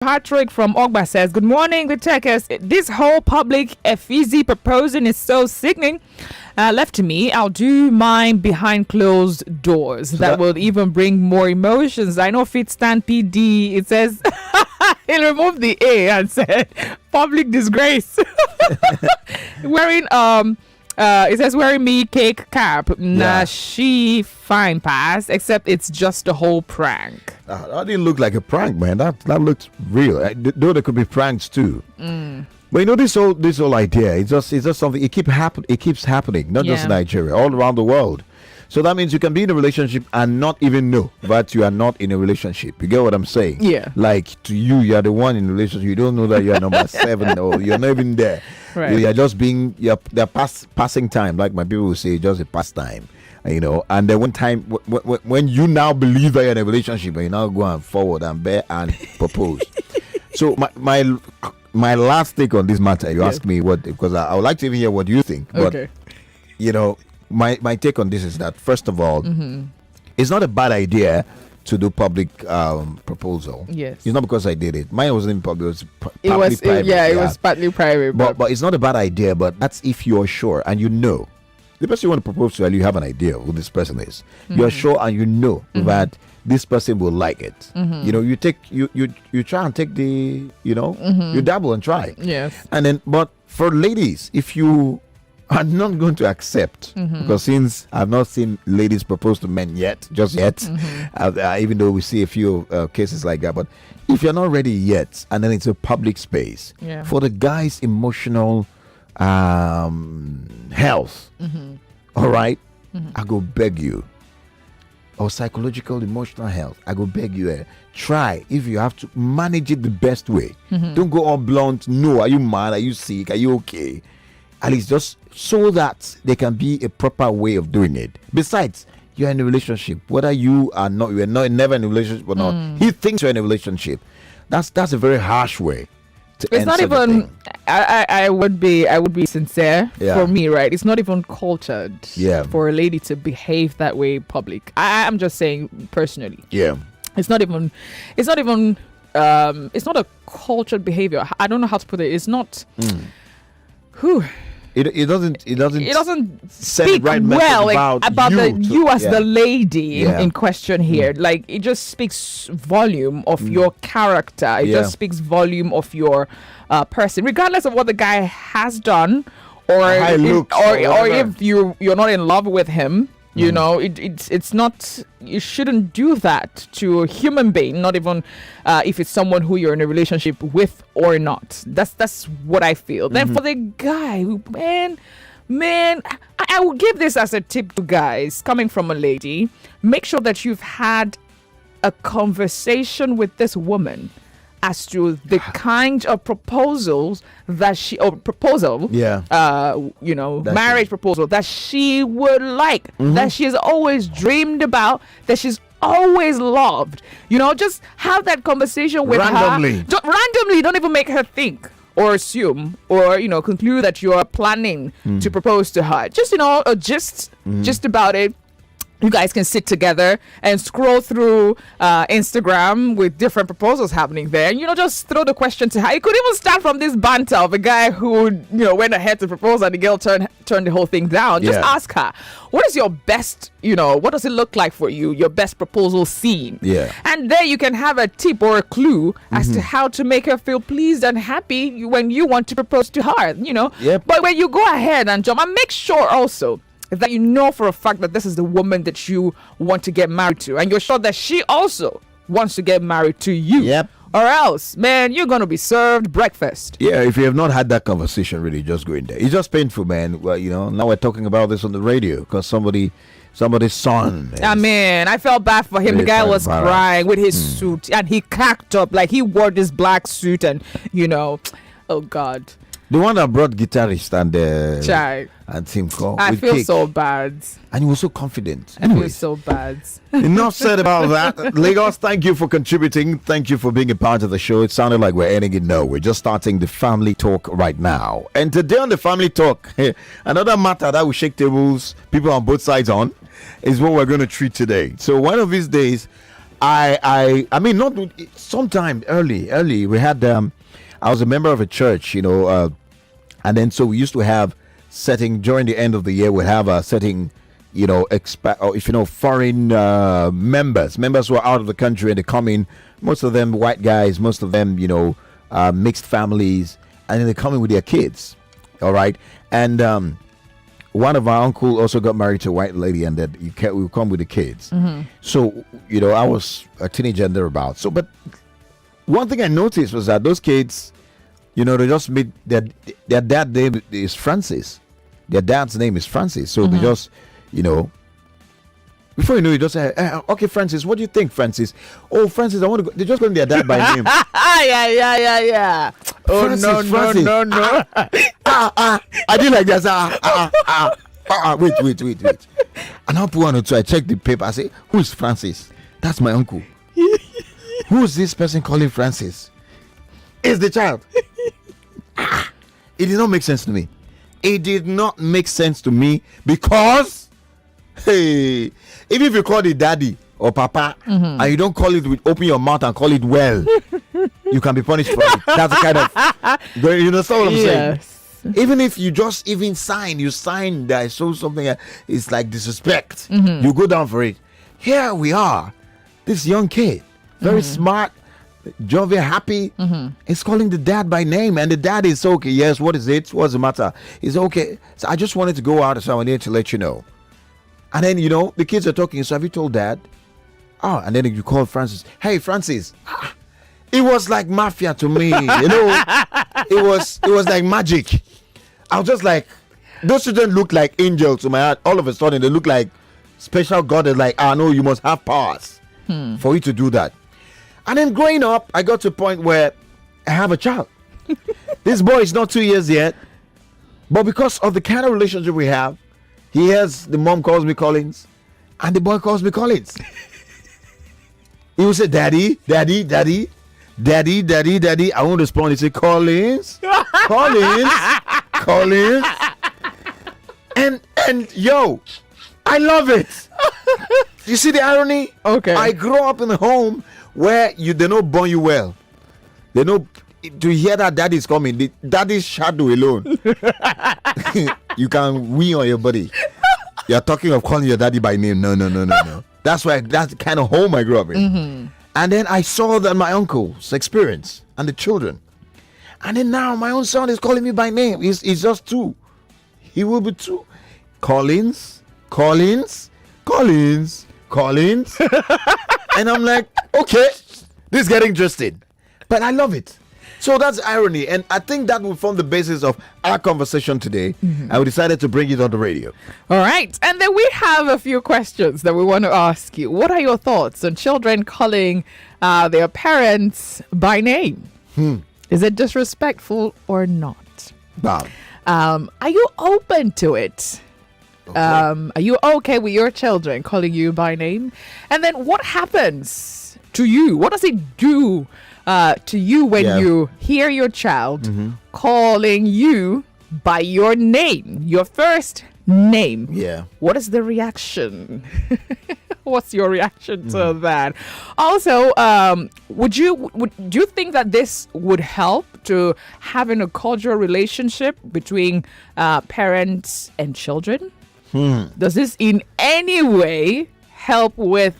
Patrick from Ogba says, "Good morning, the Tekes. This whole public FEZ proposing is so sickening. Left to me, I'll do mine behind closed doors. That will even bring more emotions. I know Fit Stand PD. It says he removed the A and said public disgrace. Wearing it says wearing me cake cap. Nah, she fine pass. Except it's just a whole prank. That didn't look like a prank, man. That looked real. Though there could be pranks too. But you know this whole idea. It's just something. It keeps happening. Not just in Nigeria, all around the world. So that means you can be in a relationship and not even know that you are not in a relationship. You get what I'm saying? Yeah. Like to you are the one in a relationship. You don't know that you are number 7 or you're not even there. Right. You're just being they're passing time. Like my people will say, just a pastime. You know, and then when you now believe that you're in a relationship and you now go and forward and bear and propose. So my last take on this matter, you ask me what, because I would like to even hear what you think. But you know, my take on this is that first of all, it's not a bad idea to do public proposal. Yes, it's not because I did it. Mine wasn't in public. It was private. It was partly private. But it's not a bad idea. But that's if you're sure and you know. The person you want to propose to, and you have an idea who this person is. You're sure and you know that this person will like it. You know, you try and take the, you dabble and try. Yes. And then, but for ladies, if you are not going to accept, because since I've not seen ladies propose to men just yet, even though we see a few cases like that, but if you're not ready yet, and then it's a public space, for the guy's emotional health, all right, I go beg you, or psychological emotional health, I go beg you, try, if you have to, manage it the best way. Don't go all blunt. No, are you mad? Are you sick? Are you okay? At least just so that there can be a proper way of doing it. Besides, you're in a relationship, whether you are not, you're not never in a relationship or not, he thinks you're in a relationship. That's a very harsh way. It's not even. I would be sincere. For me, right? It's not even cultured. For a lady to behave that way public. I'm just saying personally. Yeah. It's not even. It's not a cultured behavior. I don't know how to put it. It's not. It doesn't speak right well about you as the lady in question here. Mm. It just speaks volume of your character. It just speaks volume of your person, regardless of what the guy has done, or if you're not in love with him. You know, it's not. You shouldn't do that to a human being. Not even if it's someone who you're in a relationship with or not. That's what I feel. Then for the guy who, man, I will give this as a tip to guys coming from a lady. Make sure that you've had a conversation with this woman as to the kind of proposals that marriage proposal that she would like, that she's always dreamed about, that she's always loved. Just have that conversation with her randomly. Don't even make her think or assume or conclude that you're planning to propose to her. Just just about it. You guys can sit together and scroll through Instagram with different proposals happening there. And, just throw the question to her. You could even start from this banter of a guy who, went ahead to propose and the girl turned the whole thing down. Just ask her, what is your best, what does it look like for you, your best proposal scene? Yeah. And there you can have a tip or a clue as to how to make her feel pleased and happy when you want to propose to her, Yep. But when you go ahead and jump, and make sure also that you know for a fact that this is the woman that you want to get married to, and you're sure that she also wants to get married to you. Yep. Or else, man, you're going to be served breakfast. Yeah, if you have not had that conversation, really, just go in there. It's just painful, man. Well, now we're talking about this on the radio because somebody's son. I felt bad for him. The guy was crying with his suit, and he cracked up like he wore this black suit, and oh God. The one that brought guitarist and Tim Cole. I feel so bad. And he was so confident. I feel so bad. Enough said about that. Lagos, thank you for contributing. Thank you for being a part of the show. It sounded like we're ending it. No, we're just starting the family talk right now. And today on the family talk, another matter that will shake tables, people on both sides on, is what we're going to treat today. So one of these days, I mean, not sometime early. We had I was a member of a church, and then so we used to have setting during the end of the year. We have a setting, foreign members who are out of the country and they come in. Most of them white guys, most of them, mixed families, and then they come in with their kids. All right, and one of our uncle also got married to a white lady, and that we come with the kids. So I was a teenager and thereabouts. So, but one thing I noticed was that those kids, they just meet their dad name is Francis. Their dad's name is Francis. So they just, before you know, you just say, okay, Francis, what do you think, Francis? Oh, Francis, I want to go. They're just calling their dad by name. Yeah. Oh, Francis, no. I did like that. Wait. And I'll put one or two. I check the paper. I say, who's Francis? That's my uncle. Who's this person calling Francis? It's the child. It did not make sense to me. It did not make sense to me because, hey, even if you call it daddy or papa and you don't call it open your mouth and call it well, you can be punished for it. That's the kind of, you understand what I'm saying? Even if you just sign that shows something, it's like disrespect. You go down for it. Here we are, this young kid, very smart, jovial, happy, is calling the dad by name, and the dad is okay. Yes, what is it? What's the matter? It's okay. So I just wanted to go out, so I needed to let you know. And then the kids are talking. So have you told dad? Oh, and then you call Francis. Hey, Francis. It was like mafia to me. It was like magic. I was just like, those children look like angels to my heart. All of a sudden, they look like special God. Is like, no, you must have powers for you to do that. And then growing up, I got to a point where I have a child. This boy is not 2 years yet, but because of the kind of relationship we have, the mom calls me Collins, and the boy calls me Collins. He will say, Daddy. I won't respond. He say, Collins. And yo, I love it. You see the irony? Okay. I grew up in a home where they don't born you well. They know to hear that daddy's coming. The daddy's shadow alone. You can wee on your body. You're talking of calling your daddy by name. No. That's the kind of home I grew up in. And then I saw that my uncle's experience and the children. And then now my own son is calling me by name. He's just 2. He will be 2. Collins. And I'm like, okay, this is getting interesting. But I love it. So that's irony. And I think that will form the basis of our conversation today. And we decided to bring it on the radio. All right. And then we have a few questions that we want to ask you. What are your thoughts on children calling their parents by name? Is it disrespectful or not? Bob. Are you open to it? Okay. Are you okay with your children calling you by name? And then what happens to you? What does it do to you when you hear your child calling you by your name, your first name? Yeah. What is the reaction? What's your reaction to that? Also, would you think that this would help to having a cordial relationship between parents and children? Does this in any way help with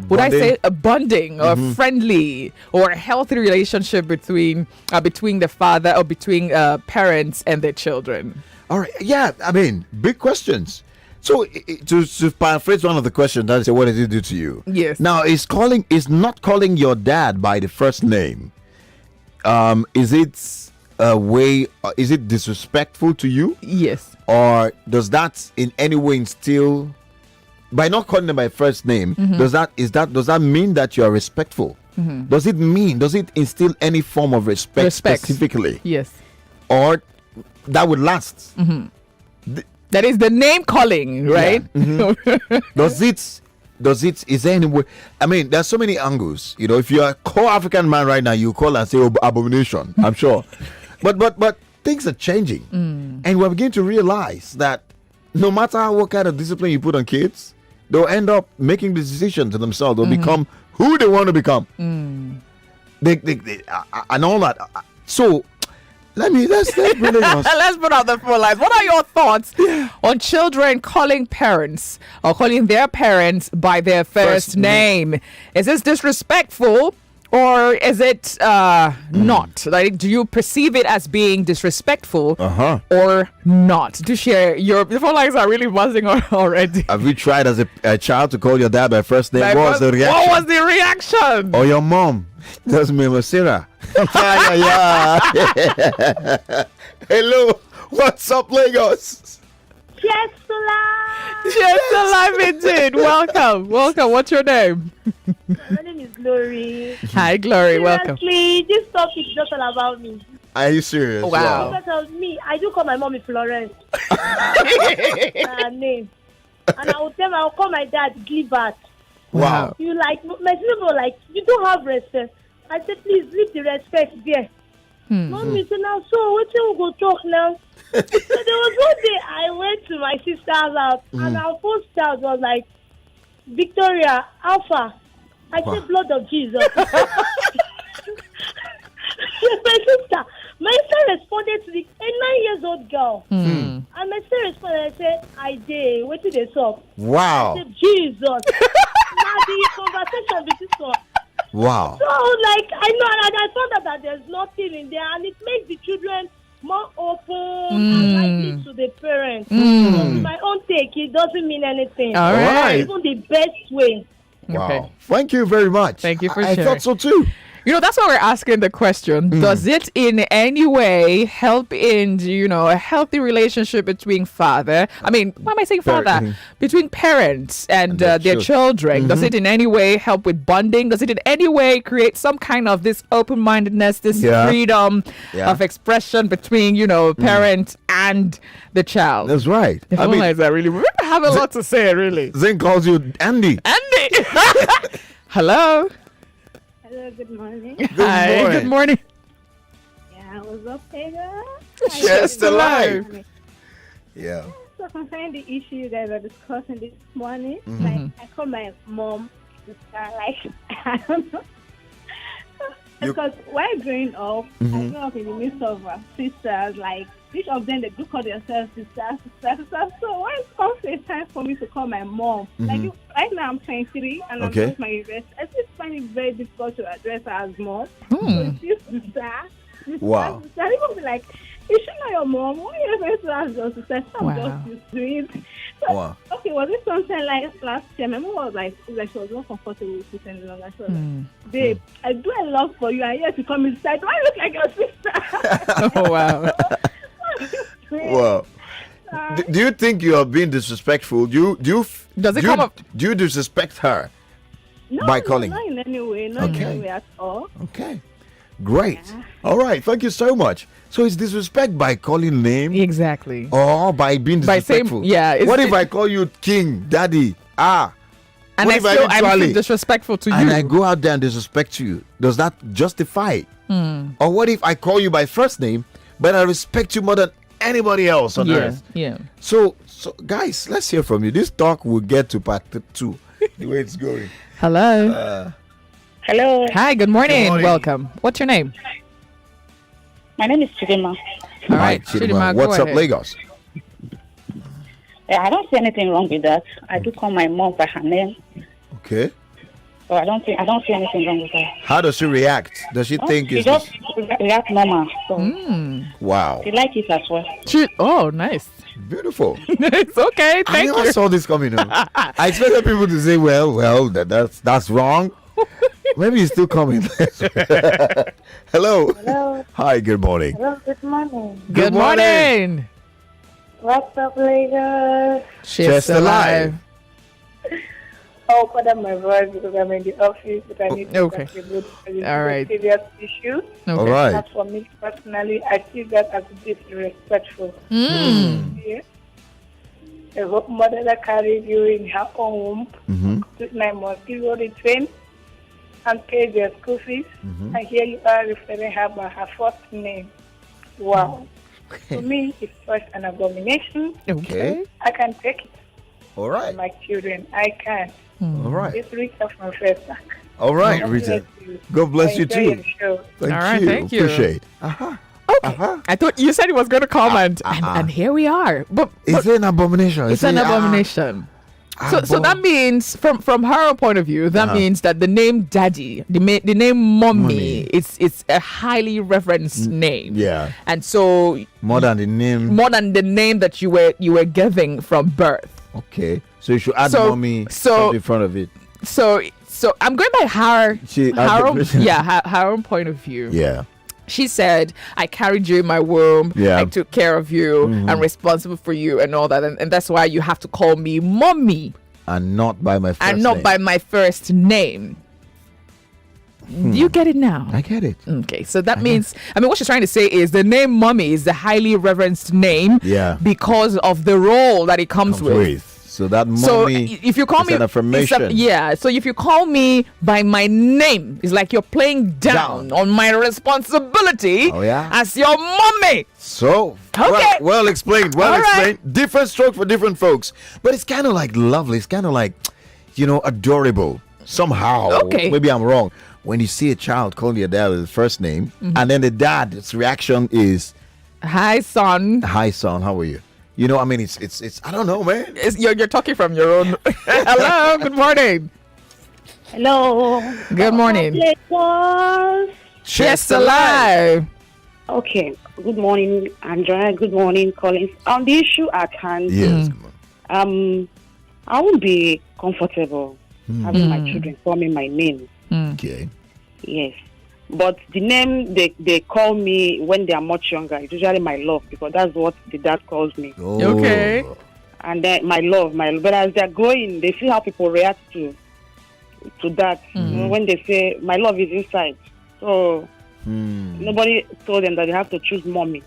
would I say a bonding or friendly or a healthy relationship between the father or between parents and their children? All right. Yeah, I mean, big questions. So to paraphrase one of the questions, I say, what does it do to you? Yes. Now, is not calling your dad by the first name. Is it a way? Is it disrespectful to you? Yes. Or does that in any way instill? By not calling them by first name, does that mean that you are respectful? Does it instill any form of respect specifically? Yes. Or that would last? That is the name calling, right? Yeah. Does it, is there any way? I mean, there's so many angles. If you're a core African man right now, you call and say abomination, I'm sure. But things are changing. And we're beginning to realize that no matter what kind of discipline you put on kids, they'll end up making the decision to themselves. They'll become who they want to become. They and all that. So let's bring us. Let's put out the phone lines. What are your thoughts on children calling parents or calling their parents by their first name? Is this disrespectful? Or is it not? Like, do you perceive it as being disrespectful or not? To share the phone lines are really buzzing already. Have you tried as a child to call your dad by first name? What was the reaction? What was the reaction? Or your mom? That's me, Masira. Hello, what's up, Lagos? Yes, alive. Yes, alive indeed. Welcome. What's your name? My name is Glory. Hi, Glory. Welcome. Seriously, this topic is just all about me. Are you serious? Wow. Because of me, I do call my mommy Florence. Her name. And I'll call my dad Gilbert. Wow. You like, my people like, you don't have respect. I said, please leave the respect there. Mommy said, now, so what you go talk now? So there was one day I went to my sister's house and our first child was like, Victoria, Alpha. I said, blood of Jesus. My sister responded to the 9-year-old girl. And my sister responded and said, I did. What did they saw? Wow. I said, Jesus. Now the conversation with this one. Wow. So, like, I know, and I found out that there's nothing in there, and it makes the children more open and likely to the parents. So, my own take, it doesn't mean anything. All right. Even the best way. Wow. Okay. Thank you very much. Thank you for I sharing. thought so too. You know, that's why we're asking the question. Does it in any way help in, a healthy relationship between father? I mean, why am I saying father? Between parents and their children. Does it in any way help with bonding? Does it in any way create some kind of this open-mindedness, this freedom of expression between, parent and the child? That's right. The phone lines are really, we have a lot to say, really. Zane calls you Andy. Andy! Hello. Hello, good morning. Hi, good morning. Yeah, what's up, Tekes? Just alive. Yeah. So concerning the issue you guys are discussing this morning, like I call my mom sister, like I don't know. Because while growing up, I grew up in the midst of sisters, like each of them they do call themselves sisters. So when it comes to a time for me to call my mom, like right now I'm 23 and I'm going to my university, I just find it very difficult to address her as mom. So this sister, wow. I even be like, is she not your mom? Why are you going to ask your sister? I'm just used to it. So, Wow. Okay, was it something like last year? My mom was like she was not comfortable with it any longer. She was like, babe, I do a lot for you, and yet you come inside. Do I look like your sister? Oh, wow. Wow. Do you think you are being disrespectful? Do you disrespect her by calling? Not in any way. Not in any way at all. Okay. Great. Yeah. All right. Thank you so much. So it's disrespect by calling name? Exactly. Or by being disrespectful? What if I call you King, Daddy? And I'm still disrespectful to you? And I go out there and disrespect you. Does that justify it? Or what if I call you by first name, but I respect you more than anybody else on earth? Yeah. So guys, let's hear from you. This talk will get to part 2, the way it's going. Hello. Hello. Hi, good morning. Welcome. What's your name? My name is Chidima. All right, Chidima. What's up, Lagos? Yeah, I don't see anything wrong with that. I do call my mom by her name. Okay. So I don't see anything wrong with that. How does she react? Does she think she just react normal? So wow. She likes it as well. Oh, nice. Beautiful. It's okay. Thank you. I never saw this coming. I expected people to say, well, that's wrong. Maybe it's still coming. Hello. Hello. Hi, good morning. Hello, good morning. Good morning. What's up, Lagos? Just alive. Oh, pardon my voice because I'm in the office, but I need to contribute to all right. serious issue. Okay. All right. As for me personally, I see that as disrespectful. Yeah. A mother that carried you in her own womb, 9 months, give you the train and pay their school fees, and here you are referring her by her first name. Wow. To me, it's such an abomination. Okay. I can take it. All right. My children, I can. All right. It's Rita from First Bank. All right, Rita. God bless you too. Thank All right, you. thank you. Appreciate. Okay. I thought you said he was going to comment, and here we are. But Is it an abomination? it's an abomination. So that means, from her point of view, that means that the name daddy, the name mommy, it's a highly reverenced name. Yeah. And so more than the name that you were giving from birth. Okay. So you should add mommy in front of it. So I'm going by her own point of view. Yeah. She said, I carried you in my womb. Yeah. I took care of you. I'm responsible for you and all that. And that's why you have to call me mommy. And not by my first name. by my first name. Do you get it now? I get it. Okay. So that means, what she's trying to say is the name mommy is the highly reverenced name. Yeah. Because of the role that it comes with. So that mommy if you call me an affirmation. So if you call me by my name, it's like you're playing down on my responsibility as your mommy. So well explained. Explained. Different stroke for different folks. But it's kind of like lovely. It's kind of like, adorable. Somehow. Okay. Maybe I'm wrong. When you see a child calling your dad with his first name, and then the dad's reaction is, Hi son, how are you? It's I don't know, man. You're talking from your own. Hello, good morning. Hello. Good morning. Yes, alive. Okay. Good morning, Andrea. Good morning, Collins. On the issue at hand, yes. I won't be comfortable having my children call me my name. Okay. Yes. But the name they call me when they are much younger is usually my love, because that's what the dad calls me. Oh. Okay. And then my love. But as they're growing, they see how people react to that. When they say my love is inside. So nobody told them that they have to choose mommy.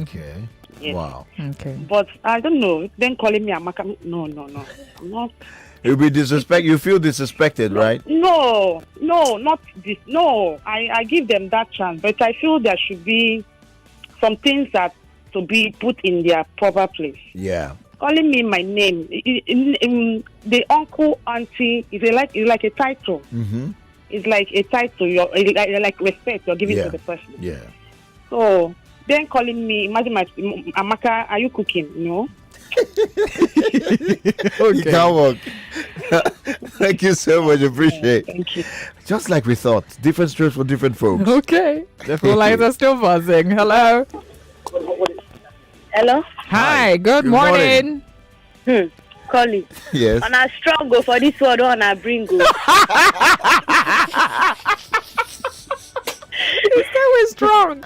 Okay. Yes. Wow. Okay. But I don't know. Then calling me Amaka. No. I'm not. You'll be disrespect. You feel disrespected, right? No, not this. No, I give them that chance, but I feel there should be some things that to be put in their proper place. Yeah. Calling me my name, in the uncle, auntie, is like a title. It's like a title. You're like respect you're giving to the person. Yeah. So then calling me, imagine my Amaka, are you cooking? No. You can't walk. Thank you so much. Appreciate. Thank you. Just like we thought, different strokes for different folks. Okay. The lines are still buzzing. Hello. Hello. Hi. Good morning. Colin. Yes. On our struggle for this word on our bringo. It's always strong.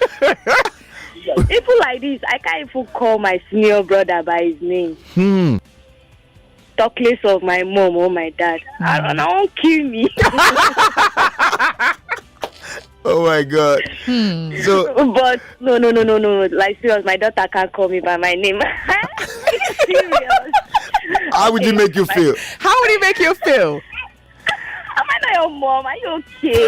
People like this, I can't even call my senior brother by his name. Talk less of my mom or my dad. I won't kill me. Oh my God. So, but no. Like serious, my daughter can't call me by my name. Serious. how would it make you feel? How would it make you feel? Am I not your mom? Are you okay?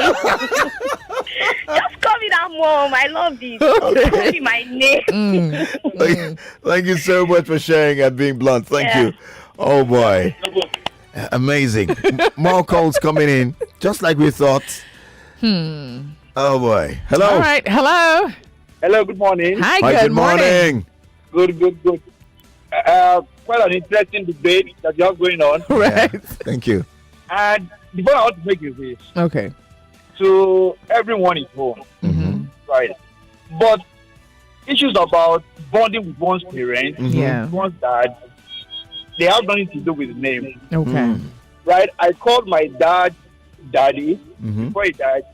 Just call me that mom. I love this. Call me my name. Thank you so much for sharing and being blunt. Thank you. Oh boy. Amazing. More calls coming in, just like we thought. Oh boy. Hello. All right. Hello. Hello, good morning. Hi, good morning. Good. Quite an interesting debate that you have going on. Right. Yeah, thank you. And the point I want to make is this. Okay. So everyone is home. Right. But issues about bonding with one's parents, Yeah. one's dad, they have nothing to do with the name. Okay. Right? I called my dad Daddy before he died,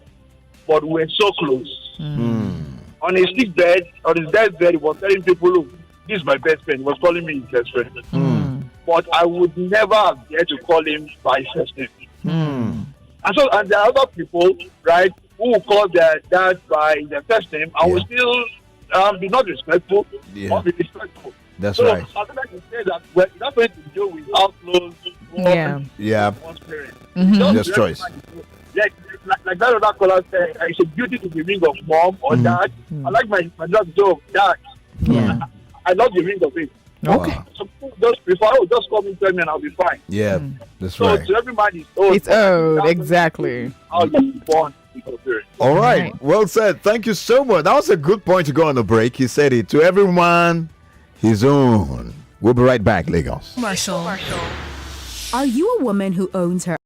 but we're so close. On his sick bed, on his deathbed, he was telling people, look, this is my best friend. He was calling me his best friend. But I would never have dared to call him by his first name. And there are other people, right, who will call their dad by their first name and will still be not respectful or be respectful. That's so, right. I think I can say that we're not going to deal with outlaws one's parents. Just choice. Like that other caller said, it's a duty to the ring of mom or dad. I like my dad joke, dad. Yeah. I love the ring of it. Okay. Some people just prefer, just come and tell me and I'll be fine. Yeah, that's So right. to everybody, it's old. It's old, exactly. How you born with your parents. All right. Right. Well said. Thank you so much. That was a good point to go on the break. He said it. To everyone, his own. We'll be right back, Lagos. Commercial. Are you a woman who owns her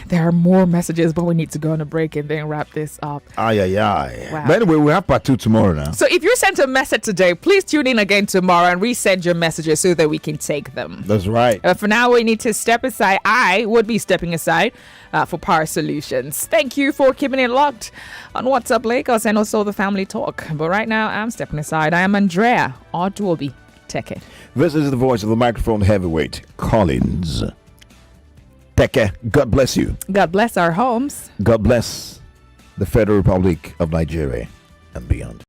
There are more messages, but we need to go on a break and then wrap this up. Aye, aye, aye. Wow. But anyway, we have part 2 tomorrow now. So if you sent a message today, please tune in again tomorrow and resend your messages so that we can take them. That's right. For now, we need to step aside. I would be stepping aside for Power Solutions. Thank you for keeping it locked on What's Up Lagos and also the Family Talk. But right now, I'm stepping aside. I am Andrea Oduobi. Tekes. This is the voice of the microphone heavyweight, Collins. Tekes, God bless you. God bless our homes. God bless the Federal Republic of Nigeria and beyond.